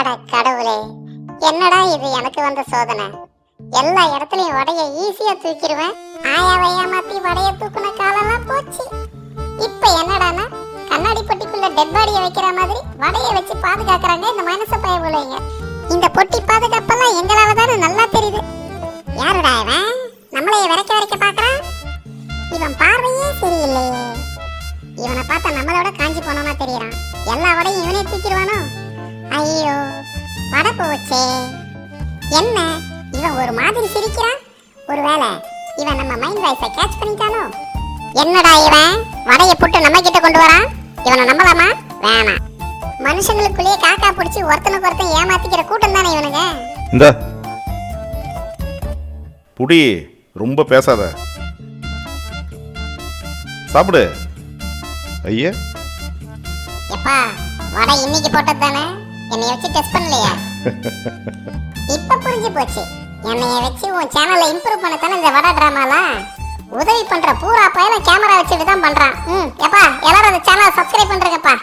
அட கடவுளே, என்னடா இது எனக்கு வந்த சோதனை. எல்லா இடத்துலயும் வடைய ஈஸியா தூக்கிடுவேன். ஆயாவை ஏமாத்தி வடைய தூக்குன காலெல்லாம் போச்சு. இப்ப என்னடானா கண்ணாடி பொட்டிக்குள்ள டெட் பாடியை வைக்கிற மாதிரி வடைய வச்சு பாதுகாக்கிறாங்க இந்த மனச பயவுலைங்க. இந்த பொட்டி பாதுகாப்பெல்லாம் எங்களாலதானே நல்லா தெரியுது. யாருடா இவன் நம்மளைய வரைக்க பாக்குறான்? இவன் பார்வையே சரியில்லையே. இவனை பார்த்தா நம்மளோட காஞ்சி போனோமா தெரியறான். எல்லா வடையும் இவனே தூக்கிடுவானோ? ஐயோ வடை போச்சே. என்ன இவன் ஒரு மாதிரி சிரிக்கிறான்? ஒருவேளை இவன் நம்ம மைண்ட் வாய்ஸை கேட்ச் பண்ணிட்டானோ? என்னடா இவன் வடைய போட்டு நம்ம கிட்ட கொண்டு வரான்? இவனை நம்பலாமா? வேணாம். மனுஷங்களுக்குள்ளேயே காக்கா பிடிச்சி ஒருத்தனுக்கு ஒருத்தன் ஏமாத்திக்கிற கூட்டம் தானே இவனுங்க. இந்த புடி ரொம்ப பேசாத, சாப்பிடு. ஐயா எப்பா வடை இன்னைக்கு போட்டது தானே, என்னைய வச்சு டெஸ்ட் பண்ணலையா? இப்ப புரிஞ்சு போச்சு. என்னைய வச்சு உன் சேனலை இம்ப்ரூவ் பண்ண தானே இந்த வடை டிராமாலாம். உதவி பண்ற பூரா பையல கேமரா வச்சுட்டு தான் பண்றான். எப்பா எல்லாரும் அந்த சேனலை சப்ஸ்கிரைப் பண்றீங்கப்பா.